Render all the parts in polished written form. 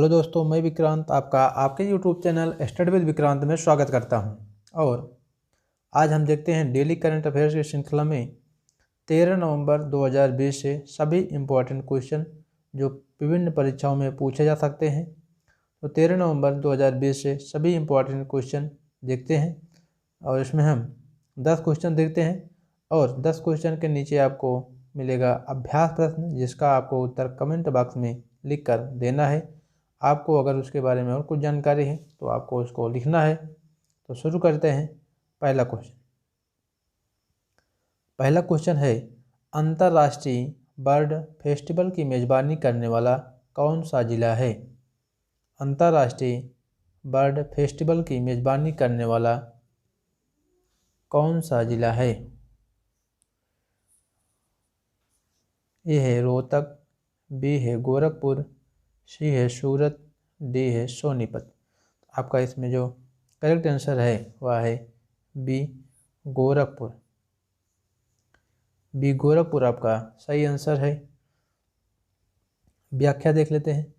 Hello दोस्तों, मैं विक्रांत आपका आपके YouTube channel study with Vikrant में स्वागत करता हूं। और आज हम देखते हैं डेली करंट अफेयर्स की श्रृंखला में 13 नवंबर 2020 से सभी इम्पोर्टेंट क्वेश्चन जो विभिन्न परीक्षाओं में पूछे जा सकते हैं। तो 13 नवंबर 2020 से सभी इम्पोर्टेंट क्वेश्चन देखते हैं और इसमें हम 10 क्वेश्चन देखते हैं और 10 क्वेश्चन के नीचे आपको मिलेगा अभ्यास प्रश्न, जिसका आपको उत्तर कमेंट बॉक्स में लिख कर देना है। आपको अगर उसके बारे में और कुछ जानकारी है तो आपको उसको लिखना है। तो शुरू करते हैं। पहला क्वेश्चन है, अंतर्राष्ट्रीय बर्ड फेस्टिवल की मेज़बानी करने वाला कौन सा जिला है? अंतर्राष्ट्रीय बर्ड फेस्टिवल की मेज़बानी करने वाला कौन सा जिला है? ए है रोहतक, बी है गोरखपुर, सी है सूरत, डी है सोनीपत। आपका इसमें जो करेक्ट आंसर है वह है बी गोरखपुर। बी गोरखपुर आपका सही आंसर है। व्याख्या देख लेते हैं।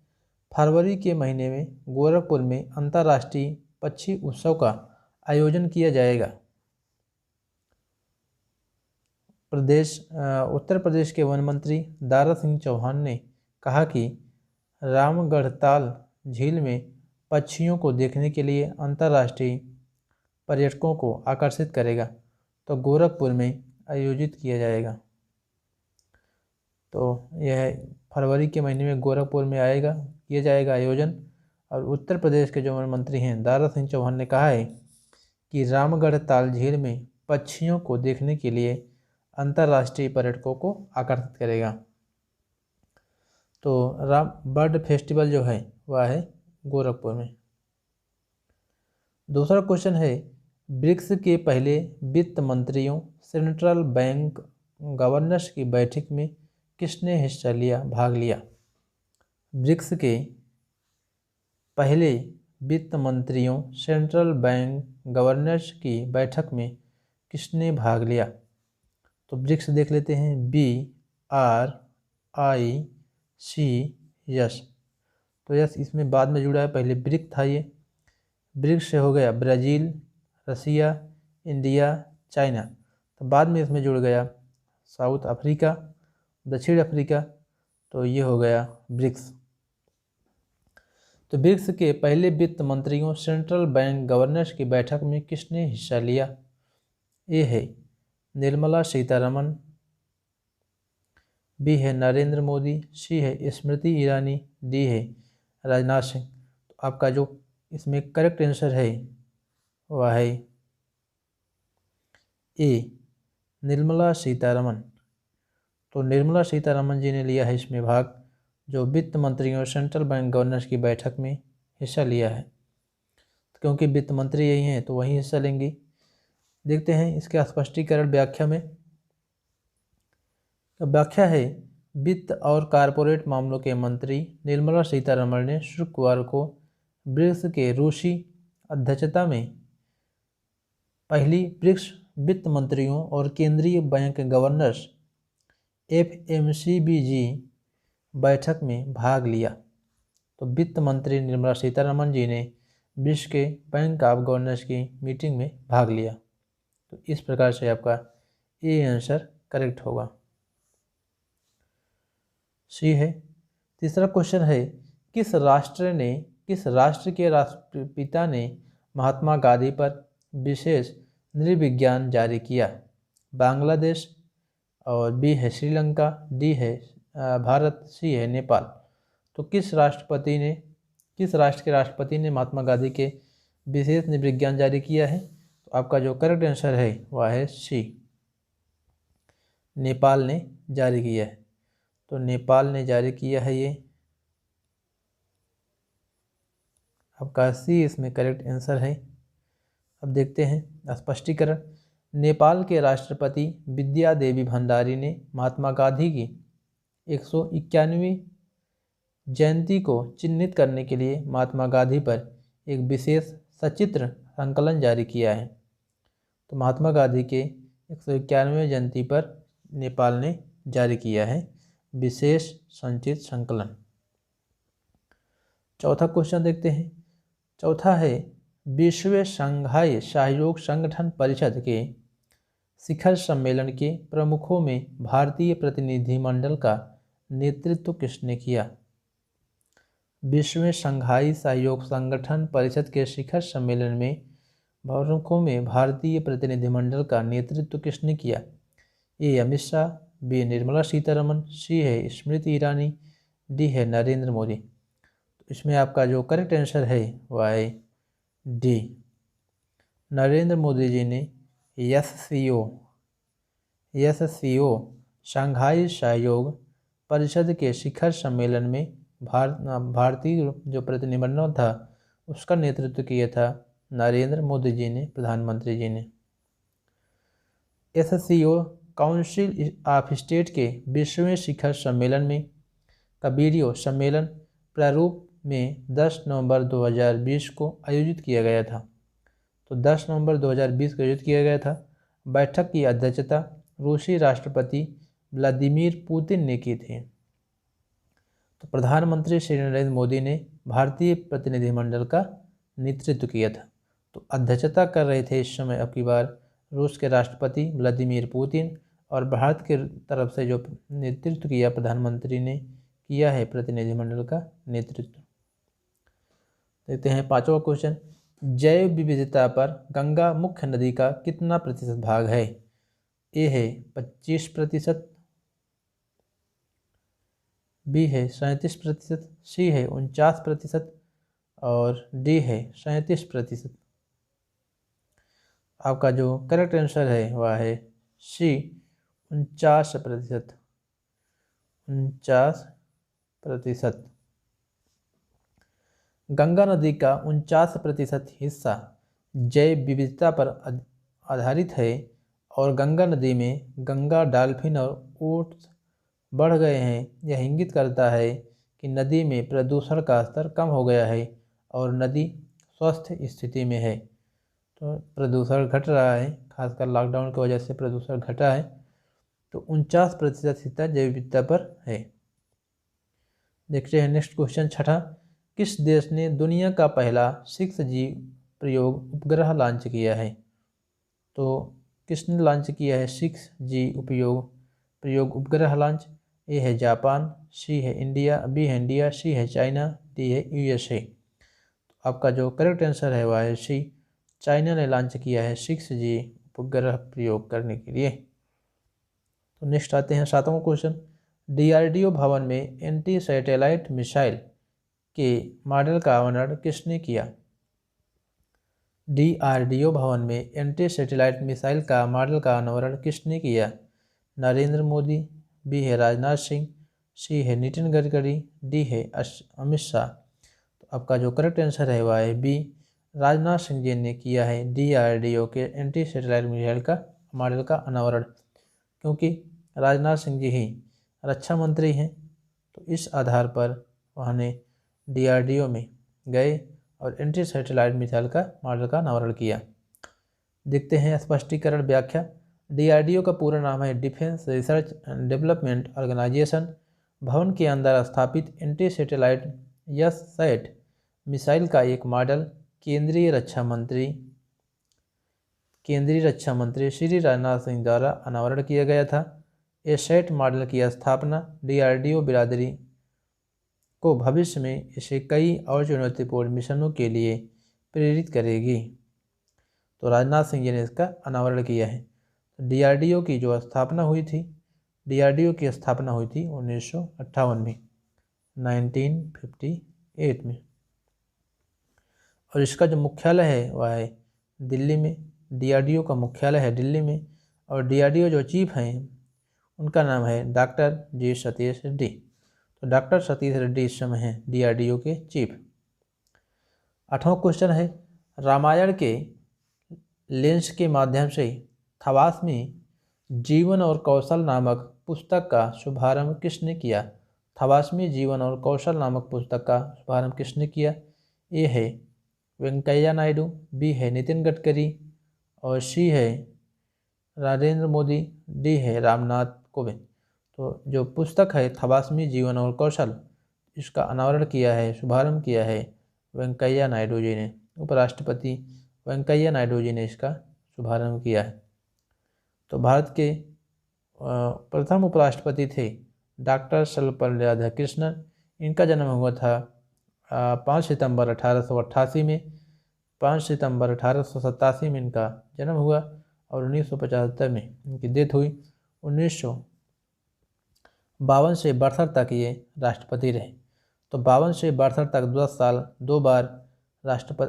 फरवरी के महीने में गोरखपुर में अंतर्राष्ट्रीय पक्षी उत्सव का आयोजन किया जाएगा। उत्तर प्रदेश के वन मंत्री दारा सिंह चौहान ने कहा कि रामगढ़ताल झील में पक्षियों को देखने के लिए अंतर्राष्ट्रीय पर्यटकों को आकर्षित करेगा, तो गोरखपुर में आयोजित किया जाएगा। तो यह फरवरी के महीने में गोरखपुर में किया जाएगा आयोजन। और उत्तर प्रदेश के जो वन मंत्री हैं दारा सिंह चौहान ने कहा है कि रामगढ़ताल झील में पक्षियों को देखने के लिए अंतर्राष्ट्रीय पर्यटकों को आकर्षित करेगा। तो बर्ड फेस्टिवल जो है वह है गोरखपुर में। दूसरा क्वेश्चन है, ब्रिक्स के पहले वित्त मंत्रियों सेंट्रल बैंक गवर्नर्स की बैठक में किसने भाग लिया? ब्रिक्स के पहले वित्त मंत्रियों सेंट्रल बैंक गवर्नर्स की बैठक में किसने भाग लिया? तो ब्रिक्स देख लेते हैं। BRICS। तो यस इसमें बाद में जुड़ा है, पहले ब्रिक था। ये ब्रिक्स से हो गया ब्राज़ील, रसिया, इंडिया, चाइना। तो बाद में इसमें जुड़ गया साउथ अफ्रीका, दक्षिण अफ्रीका। तो ये हो गया ब्रिक्स। तो ब्रिक्स के पहले वित्त मंत्रियों सेंट्रल बैंक गवर्नर्स की बैठक में किसने हिस्सा लिया? ए है निर्मला सीतारमण, बी है नरेंद्र मोदी, सी है स्मृति ईरानी, डी है राजनाथ सिंह। तो आपका जो इसमें करेक्ट आंसर है वह है ए निर्मला सीतारमण। तो निर्मला सीतारमण जी ने लिया है इसमें भाग, जो वित्त मंत्रियों और सेंट्रल बैंक गवर्नर्स की बैठक में हिस्सा लिया है। क्योंकि वित्त मंत्री यही हैं तो वही हिस्सा लेंगी। देखते हैं इसके स्पष्टीकरण व्याख्या में। तो व्याख्या है, वित्त और कारपोरेट मामलों के मंत्री निर्मला सीतारमण ने शुक्रवार को ब्रिक्स के रूसी अध्यक्षता में पहली ब्रिक्स वित्त मंत्रियों और केंद्रीय बैंक गवर्नर्स FMCBG बैठक में भाग लिया। तो वित्त मंत्री निर्मला सीतारमण जी ने ब्रिक्स के बैंक ऑफ गवर्नर्स की मीटिंग में भाग लिया। तो इस प्रकार से आपका ए आंसर करेक्ट होगा। सी है। तीसरा क्वेश्चन है, किस राष्ट्र के राष्ट्रपिता ने महात्मा गांधी पर विशेष नृविज्ञान जारी किया? बांग्लादेश, और बी है श्रीलंका, डी है भारत, सी है नेपाल। तो किस राष्ट्र के राष्ट्रपति ने महात्मा गांधी के विशेष नृविज्ञान जारी किया है? तो आपका जो करेक्ट आंसर है वह है सी, नेपाल ने जारी किया है। तो नेपाल ने जारी किया है ये, आपका सी इसमें करेक्ट आंसर है। अब देखते हैं स्पष्टीकरण। नेपाल के राष्ट्रपति विद्या देवी भंडारी ने महात्मा गांधी की 191वीं जयंती को चिन्हित करने के लिए महात्मा गांधी पर एक विशेष सचित्र संकलन जारी किया है। तो महात्मा गांधी के 191वें जयंती पर नेपाल ने जारी किया है विशेष संचित संकलन। चौथा क्वेश्चन देखते हैं। चौथा है विश्व शंघाई सहयोग संगठन परिषद के शिखर सम्मेलन के प्रमुखों में भारतीय प्रतिनिधिमंडल का नेतृत्व किसने किया? विश्व शंघाई सहयोग संगठन परिषद के शिखर सम्मेलन में प्रमुखों में भारतीय प्रतिनिधिमंडल का नेतृत्व किसने किया? ए अमित शाह, बी निर्मला सीतारमण, सी है स्मृति ईरानी, डी है नरेंद्र मोदी। तो इसमें आपका जो करेक्ट आंसर है वह है डी, नरेंद्र मोदी जी ने एससीओ शंघाई सहयोग परिषद के शिखर सम्मेलन में भारतीय जो प्रतिनिधिमंडल था उसका नेतृत्व किया था नरेंद्र मोदी जी ने, प्रधानमंत्री जी ने। एससीओ काउंसिल ऑफ स्टेट के 20वें शिखर सम्मेलन में का वीडियो सम्मेलन प्रारूप में 10 नवंबर 2020 को आयोजित किया गया था। तो 10 नवंबर 2020 को आयोजित किया गया था। बैठक की अध्यक्षता रूसी राष्ट्रपति व्लादिमीर पुतिन ने की थी। तो प्रधानमंत्री श्री नरेंद्र मोदी ने भारतीय प्रतिनिधिमंडल का नेतृत्व किया था। तो अध्यक्षता कर रहे थे इस समय अब की बार रूस के राष्ट्रपति व्लादिमीर पुतिन, और भारत के तरफ से जो नेतृत्व किया प्रधानमंत्री ने किया है प्रतिनिधिमंडल का नेतृत्व। देखते हैं पांचवा क्वेश्चन। जैव विविधता पर गंगा मुख्य नदी का कितना प्रतिशत भाग है? ए है 25%, बी है 37%, सी है 49% और डी है 37%। आपका जो करेक्ट आंसर है वह है सी 49%। गंगा नदी का 49% हिस्सा जैव विविधता पर आधारित है और गंगा नदी में गंगा डॉल्फिन और ऊँट बढ़ गए हैं। यह इंगित करता है कि नदी में प्रदूषण का स्तर कम हो गया है और नदी स्वस्थ स्थिति में है। तो प्रदूषण घट रहा है, खासकर लॉकडाउन की वजह से प्रदूषण घटा है। तो 49% हिस्सा जैव विविधता पर है। देखते हैं नेक्स्ट क्वेश्चन छठा। किस देश ने दुनिया का पहला 6G प्रयोग उपग्रह लॉन्च किया है? तो किसने लॉन्च किया है 6G प्रयोग उपग्रह लॉन्च? ए है जापान, सी है इंडिया, बी है इंडिया, सी है चाइना, डी है USA। तो आपका जो करेक्ट आंसर है वह है सी, चाइना ने लॉन्च किया है 6G उपग्रह प्रयोग करने के लिए। तो नेक्स्ट आते हैं सातवां क्वेश्चन। DRDO भवन में एंटी सैटेलाइट मिसाइल के मॉडल का अनावरण किसने किया? DRDO भवन में एंटी सैटेलाइट मिसाइल का मॉडल का अनावरण किसने किया? नरेंद्र मोदी, बी है राजनाथ सिंह, सी है नितिन गडकरी, डी है अमित शाह। तो आपका जो करेक्ट आंसर है वह है बी, राजनाथ सिंह जी ने किया है DRDO के एंटी सैटेलाइट मिसाइल का मॉडल का अनावरण, क्योंकि राजनाथ सिंह जी ही रक्षा मंत्री हैं। तो इस आधार पर उन्होंने DRDO में गए और एंटी सैटेलाइट मिसाइल का मॉडल का अनावरण किया। देखते हैं स्पष्टीकरण व्याख्या। DRDO का पूरा नाम है defence research and development organisation. भवन के अंदर स्थापित एंटी सैटेलाइट SAT मिसाइल का एक मॉडल केंद्रीय रक्षा मंत्री श्री राजनाथ सिंह द्वारा अनावरण किया गया था। SAT मॉडल की स्थापना DRDO बिरादरी को भविष्य में इसे कई और चुनौतीपूर्ण मिशनों के लिए प्रेरित करेगी। तो राजनाथ सिंह जी ने इसका अनावरण किया है। DRDO की जो स्थापना हुई थी, DRDO की स्थापना हुई थी 1958 में, 1958 में, और इसका जो मुख्यालय है वह है दिल्ली में। DRDO का मुख्यालय है दिल्ली में, और DRDO जो चीफ हैं उनका नाम है डॉक्टर जी सतीश रेड्डी। तो डॉक्टर सतीश रेड्डी इस समय हैं DRDO के चीफ। आठवां क्वेश्चन है, रामायण के लेंस के माध्यम से थवास्मी जीवन और कौशल नामक पुस्तक का शुभारंभ किसने किया? थवास्मी जीवन और कौशल नामक पुस्तक का शुभारंभ किसने किया? ए है वेंकैया नायडू, बी है नितिन गडकरी और सी है नरेंद्र मोदी, डी है रामनाथ कोविंद। तो जो पुस्तक है थवास्मी जीवन और कौशल, इसका अनावरण किया है, शुभारंभ किया है वेंकैया नायडू जी ने। उपराष्ट्रपति वेंकैया नायडू जी ने इसका शुभारंभ किया है। तो भारत के प्रथम उपराष्ट्रपति थे डॉक्टर सर्वपल्ली राधाकृष्णन। इनका जन्म हुआ था 5 सितंबर 1888 में। 5 सितंबर 1887 में इनका जन्म हुआ और 1975 में इनकी डेथ हुई। 1952 से 72 तक ये राष्ट्रपति रहे। तो 52 से 72 तक 10 साल 2 बार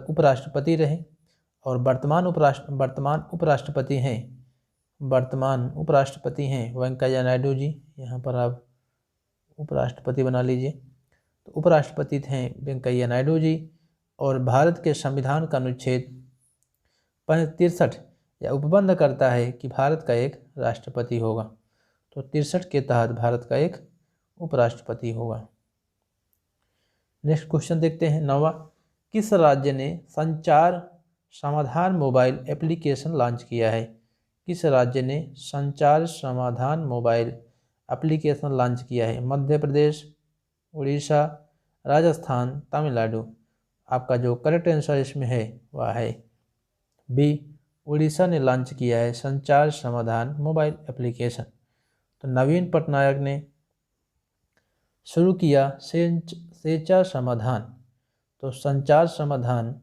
उपराष्ट्रपति रहे। और वर्तमान उपराष्ट्रपति हैं वेंकैया नायडू जी। यहाँ पर आप उपराष्ट्रपति बना लीजिए। तो उपराष्ट्रपति थे वेंकैया नायडू जी। और भारत के संविधान का अनुच्छेद 63 यह उपबंध करता है कि भारत का एक राष्ट्रपति होगा। तो 63 के तहत भारत का एक उपराष्ट्रपति होगा। नेक्स्ट क्वेश्चन देखते हैं 9वां। किस राज्य ने संचार समाधान मोबाइल एप्लीकेशन लॉन्च किया है? किस राज्य ने संचार समाधान मोबाइल एप्लीकेशन लॉन्च किया है? मध्य प्रदेश, उड़ीसा, राजस्थान, तमिलनाडु। आपका जो करेक्ट आंसर इसमें है वह है बी, उड़ीसा ने लॉन्च किया है संचार समाधान मोबाइल एप्लीकेशन। तो नवीन पटनायक ने शुरू किया सेचा समाधान। तो संचार समाधान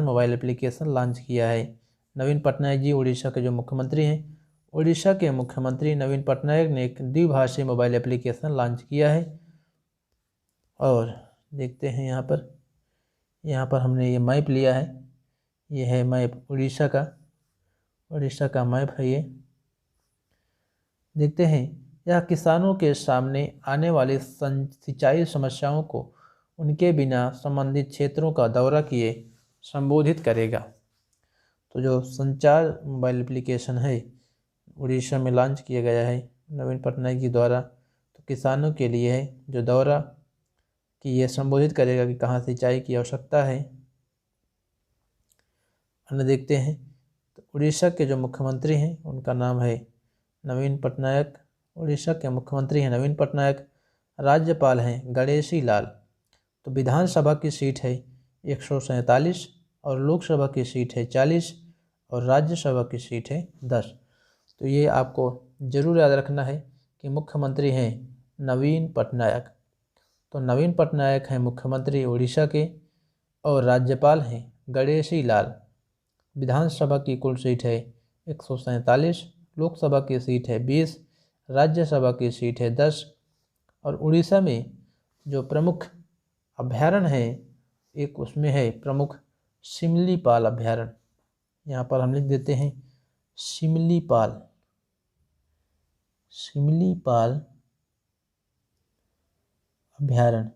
मोबाइल एप्लीकेशन लॉन्च किया है नवीन पटनायक जी, उड़ीसा के जो मुख्यमंत्री हैं। उड़ीसा के मुख्यमंत्री नवीन पटनायक ने एक द्विभाषी मोबाइल एप्लीकेशन लॉन्च किया है। और देखते हैं यहाँ पर हमने ये मैप लिया है। ये है मैप उड़ीसा का मैप है ये। देखते हैं यह किसानों के सामने आने वाली सिंचाई समस्याओं को उनके बिना संबंधित क्षेत्रों का दौरा किए संबोधित करेगा। तो जो संचार मोबाइल एप्लीकेशन है उड़ीसा में लॉन्च किया गया है नवीन पटनायक जी द्वारा। तो किसानों के लिए है जो दौरा कि यह संबोधित करेगा कि कहाँ सिंचाई की आवश्यकता है। अन्य देखते हैं तो उड़ीसा के जो मुख्यमंत्री हैं उनका नाम है नवीन पटनायक। उड़ीसा के मुख्यमंत्री हैं नवीन पटनायक। राज्यपाल हैं गणेशी लाल। तो विधानसभा की सीट है 147 और लोकसभा की सीट है 40 और राज्यसभा की सीट है 10। तो ये आपको जरूर याद रखना है कि मुख्यमंत्री हैं नवीन पटनायक। तो नवीन पटनायक हैं मुख्यमंत्री उड़ीसा के और राज्यपाल हैं गणेशी लाल। विधानसभा की कुल सीट है 147, लोकसभा की सीट है 20, राज्यसभा की सीट है 10। और उड़ीसा में जो प्रमुख अभयारण्य है एक उसमें है प्रमुख सिमलीपाल अभयारण्य। यहाँ पर हम लिख देते हैं सिमलीपाल अभयारण्य।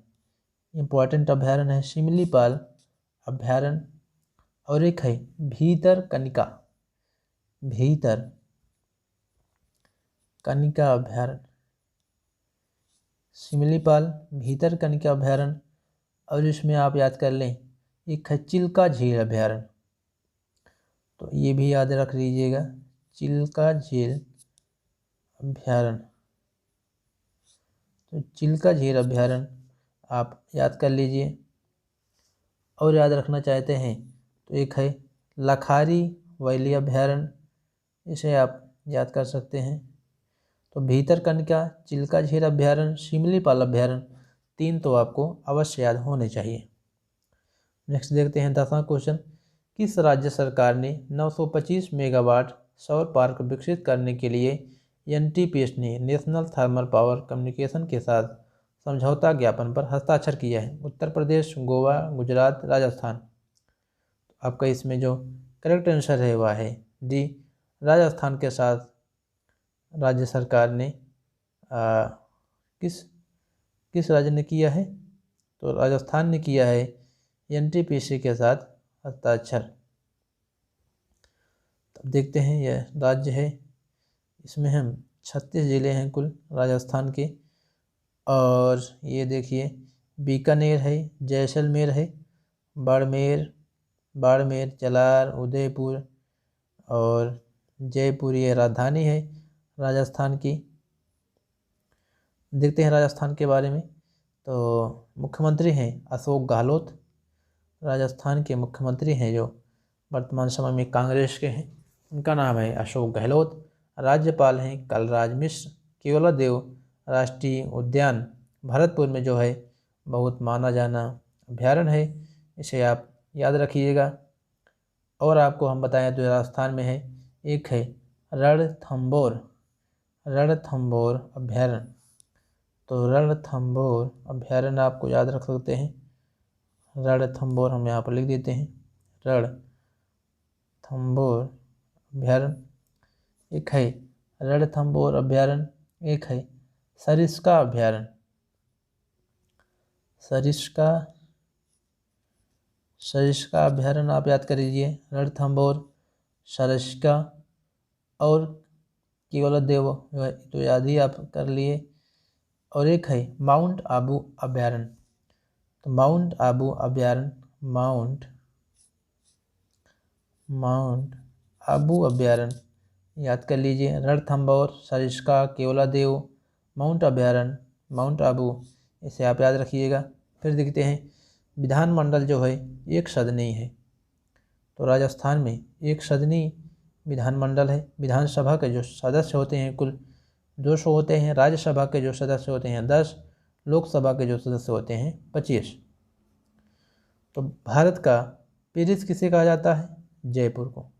इम्पोर्टेंट अभयारण्य है सिमलीपाल अभयारण्य। और एक है भीतरकनिका अभयारण्य। सिमलीपाल भीतरकनिका अभयारण्य। और इसमें आप याद कर लें एक है चिल्का झील अभयारण्य। तो ये भी याद रख लीजिएगा चिल्का झील अभयारण्य। तो चिल्का झील अभयारण्य आप याद कर लीजिए। और याद रखना चाहते हैं तो एक है लखारी वैली अभयारण्य, इसे आप याद कर सकते हैं। तो भीतरकनिका, चिल्का झील अभयारण्य, सिमलीपाल अभयारण्य 3 तो आपको अवश्य याद होने चाहिए। नेक्स्ट देखते हैं 10वां क्वेश्चन। किस राज्य सरकार ने 925 मेगावाट सौर पार्क विकसित करने के लिए एनटीपीएस ने नेशनल थर्मल पावर कम्युनिकेशन के साथ समझौता ज्ञापन पर हस्ताक्षर किया है? उत्तर प्रदेश, गोवा, गुजरात, राजस्थान। आपका इसमें जो करेक्ट आंसर है वह है डी, राजस्थान के साथ राज्य सरकार ने किस राज्य ने किया है? तो राजस्थान ने किया है एनटीपीसी के साथ हस्ताक्षर। तब देखते हैं यह राज्य है, इसमें हम 36 ज़िले हैं कुल राजस्थान के। और ये देखिए बीकानेर है, जैसलमेर है, बाड़मेर, जलार, उदयपुर और जयपुर ये राजधानी है। राजस्थान की। देखते हैं राजस्थान के बारे में। तो मुख्यमंत्री हैं अशोक गहलोत। राजस्थान के मुख्यमंत्री हैं जो वर्तमान समय में कांग्रेस के हैं, उनका नाम है अशोक गहलोत। राज्यपाल हैं कलराज मिश्र। केवलादेव राष्ट्रीय उद्यान भरतपुर में जो है बहुत माना जाना अभ्यारण्य है, इसे आप याद रखिएगा। और आपको हम बताएं तो राजस्थान में है, एक है रणथंभौर अभ्यारण्य। तो रणथंभौर अभ्यारण्य आपको याद रख सकते हैं। रणथंभौर हम यहाँ पर लिख देते हैं, रणथंभौर अभ्यारण्य एक है रणथंभौर अभ्यारण्य, एक है सरिस्का अभ्यारण्य। सरिस्का अभ्यारण्य आप याद कर लीजिए, रणथंभौर, सरिस्का और केवलादेव तो याद ही आप कर लिए। और एक है माउंट आबू अभ्यारण्य। तो माउंट आबू अभ्यारण्य, माउंट आबू अभ्यारण्य याद कर लीजिए। रणथंभौर, सरिस्का, केवलादेव, माउंट अभ्यारण्य, माउंट आबू, इसे आप याद रखिएगा। फिर देखते हैं विधानमंडल जो है एक सदनी है। तो राजस्थान में एक सदनी विधानमंडल है। विधानसभा के जो सदस्य होते हैं कुल 200 होते हैं, राज्यसभा के जो सदस्य होते हैं 10, लोकसभा के जो सदस्य होते हैं 25। तो भारत का पेरिस किसे कहा जाता है? जयपुर को।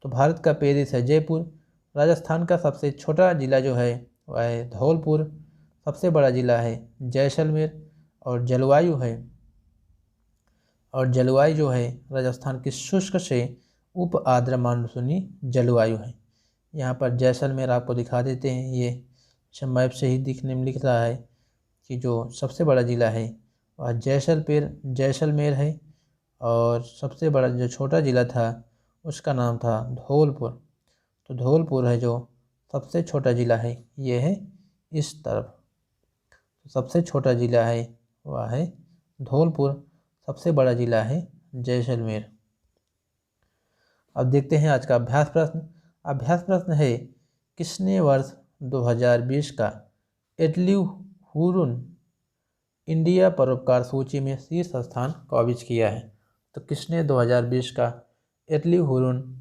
तो भारत का पेरिस है जयपुर। राजस्थान का सबसे छोटा जिला जो है वह है धौलपुर। सबसे बड़ा जिला है जैसलमेर। और जलवायु जो है राजस्थान की शुष्क से उप आर्द्र मानसूनी जलवायु है। यहाँ पर जैसलमेर आपको दिखा देते हैं, ये मैप से ही दिखने में लिख रहा है कि जो सबसे बड़ा जिला है वह जैसलमेर है। और सबसे बड़ा जो छोटा जिला था उसका नाम था धौलपुर। तो धौलपुर है जो सबसे छोटा जिला है, ये है इस तरफ। तो सबसे छोटा जिला है वह है धौलपुर, सबसे बड़ा जिला है जैसलमेर। अब देखते हैं आज का अभ्यास प्रश्न। अभ्यास प्रश्न है, किसने वर्ष 2020 का इटली हुरून इंडिया परोपकार सूची में शीर्ष स्थान कब्जा किया है? तो किसने 2020 का इटली हुरून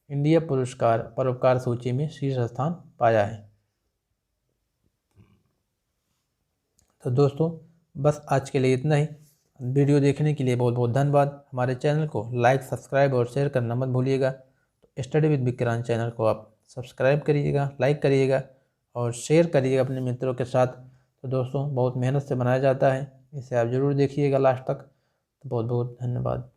इंडिया परोपकार सूची में शीर्ष स्थान पाया है? तो दोस्तों बस आज के लिए इतना ही। वीडियो देखने के लिए बहुत बहुत धन्यवाद। हमारे चैनल को लाइक, सब्सक्राइब और शेयर करना मत भूलिएगा। तो स्टडी विद विक्रांत चैनल को आप सब्सक्राइब करिएगा, लाइक करिएगा और शेयर करिएगा अपने मित्रों के साथ। तो दोस्तों बहुत मेहनत से बनाया जाता है, इसे आप ज़रूर देखिएगा लास्ट तक। तो बहुत बहुत धन्यवाद।